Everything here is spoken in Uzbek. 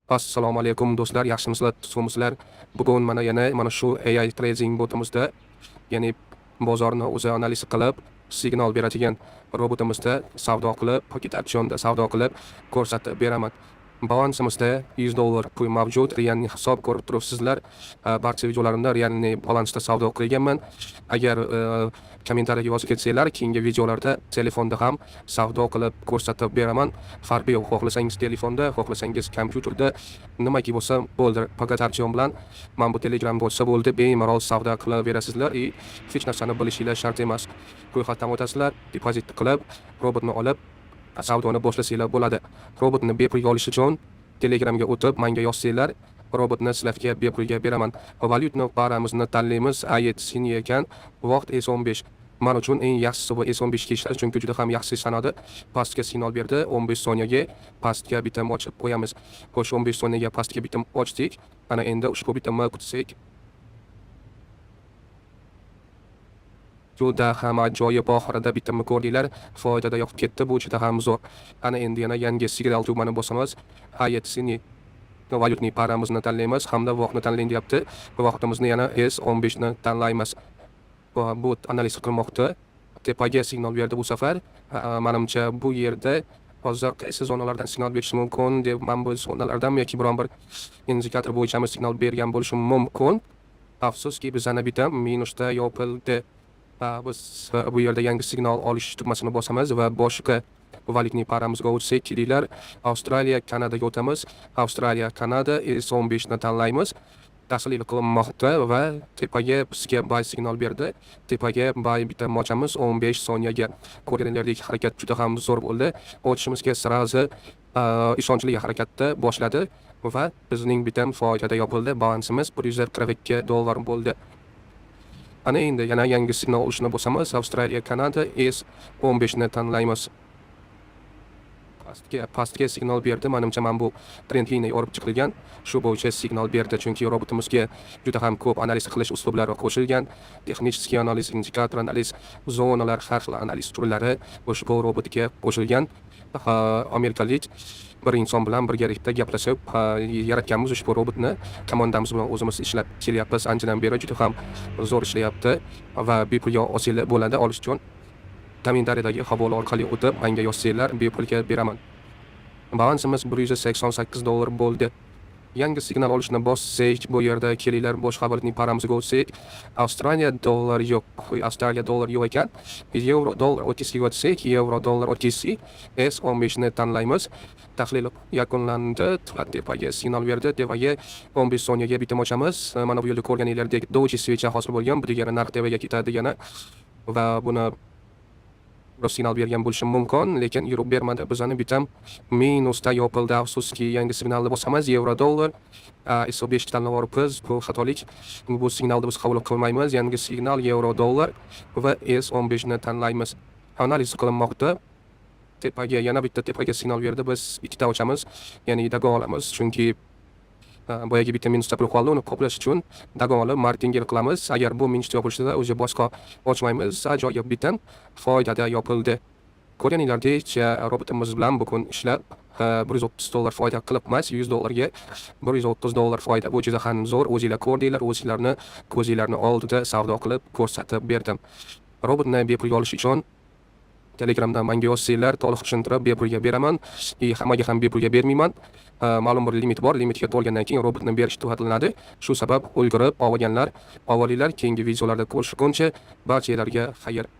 Assalomu alaykum do'stlar, yaxshimisizlar, tutqunmisizlar? Bugun mana shu AI trading botimizda, ya'ni bozorni o'zi analiz qilib, signal beradigan robotimizda savdo qilib, paket opsionda savdo qilib ko'rsatib beraman. Balansimizda $100 pul mavjud, realni hisob ko'rib turibsizlar. Barcha videolarimda realni balansda savdo qilganman. Agar kommentariyga yozib ketsanglar, keyingi videolarda telefonda ham savdo qilib ko'rsatib beraman. Farqi yo'q, xohlasangiz telefonda, xohlasangiz kompyuterda, nimaki bo'lsa bo'ldi. Paket opsion bilan mana bu Telegram bo'lsa bo'ldi, bemalol savdo qilaverasizlar. Hech narsani bilishinglar shart emas. Ro'yxatdan o'tasizlar, depozit qilib, robotni olib savdoni boshlasanglar bo'ladi. Robotni bepulga olish uchun Telegramga o'tib, menga yozsanglar, robotni sizlarga bepulga beraman. Valyutni paramizni tanlaymiz. AETC ekan, vaqt S15. Men uchun eng yaxshisi bu S15 ga ishlash, chunki juda ham yaxshi sanadi. Pastga signal berdi, 15 soniyaga pastga bitim ochib qo'yamiz. Xo'sh, 15 soniyaga pastga bitim ochdik. Ana endi ushbu bitimni kutsak, juda ham ajoyib, oxirida bitimni ko'rdinglar, foydada yoqib ketdi, bu juda ham zo'r. Ana endi yana yangi signal tugmani bosamiz. AETC valyutni paramizni tanlaymiz hamda vaqtni tanlang deyapti. Vaqtimizni yana S15 ni tanlaymiz. Bu analiz qilmoqda. Tepaga signal berdi bu safar. Menimcha bu yerda hozir qaysi zonalardan signal berishi mumkin deb, men bu zonalardan yoki biron bir indikator bo'yicha signal bergan bo'lishim mumkin. Afsuski bizani bitim minusda yopildi. Biz bu yerda yangi signal olish tugmasini bosamiz va boshqa valyutni paramizga o'tsak, deylar, Avstraliya, Kanadaga o'tamiz. Avstraliya, Kanada S15 ni tanlaymiz. Tahlil qilinmoqda va tepaga bizga buy signal berdi. Tepaga buy bitim ochamiz 15 soniyaga. Ko'rganlaridek harakat juda ham zo'r bo'ldi. O'tishimizga sirazi ishonchli harakatda boshladi va bizning bitim foydada yopildi. Balansimiz $142 bo'ldi. Ana endi yana yangi signal olishni bosamiz. Avstraliya, Kanada S15 ni tanlaymiz. Pastga signal berdi. Menimcha men bu trend liniyani olib chiqilgan. Shu bo'yicha signal berdi, chunki robotimizga juda ham ko'p analiz qilish uslublari qo'shilgan. Texnik analiz, indikator analiz, zonalar, xavfli analiz turlari ushbu robotga qo'shilgan. Amerikalik bir inson bilan birgalikda gaplashib yaratganmiz ushbu robotni. Komandamiz bilan o'zimiz ishlab kelyapmiz. Anchadan beri juda ham zo'r ishlayapti va bepulga olsanglar bo'ladi. Olish uchun kommentariyadagi havola orqali o'tib, menga yozsanglar, bepulga beraman. Balansimiz $188 bo'ldi. Yangi signal olishni bossak, bu yerda kelinglar, boshqa valyutni paramizga o'tsak, Avstraliya dollari yo'q. Avstraliya dollari yo'q ekan. Yevro dollar OTC ga o'tsak, yevro dollar OTC S15 ni tanlaymiz. Tahlil yakunlandi. Tepaga signal berdi. Tepaga 15 soniyaga bitim ochamiz. Mana bu yerda ko'rganinglardek Doji switchi hosil bo'lgan. Bu degani narx tepaga ketadi degani va buni signal bergan bo'lishim mumkin, lekin yurib bermadi. Bizani bitim minusda yopildi. Afsuski, yangi signalni bosamiz. Yevro dollar S15 tanlab olibmiz. Bu xatolik. Bu signalni biz qabul qilmaymiz. Yangi signal yevro dollar va S15 ni tanlaymiz. Analiz qilinmoqda. Tepaga yana bitta tepaga signal berdi. Biz ikkita ochamiz, ya'ni dago olamiz, chunki boyagi bitta minusda pul qoldi, uni qoplash uchun dagon olib martingel qilamiz. Agar bu minusda yopilsa, o'zi boshqa ochmaymiz. Ajoyib bitim foydada yopildi. Ko'rganinglardek, robotimiz bilan bugun ishlab $130 foyda qilibmiz. $100 ga $130 foyda. Bu juda ham zo'r. O'zingizlar ko'rdinglar, o'zingizlarni ko'zinglarni oldida savdo qilib ko'rsatib berdim. Robotni bepulga olish uchun Telegramdan menga yozsanglar, to'liq tushuntirib bepulga beraman. Hammaga ham bepulga bermayman. Ma'lum bir limit bor. Limitga to'lgandan keyin robotni berish to'xtatiladi. Shu sabab ulgurib olganlar, avvalinglar keyingi videolarda ko'rishguncha barchalarga xayr.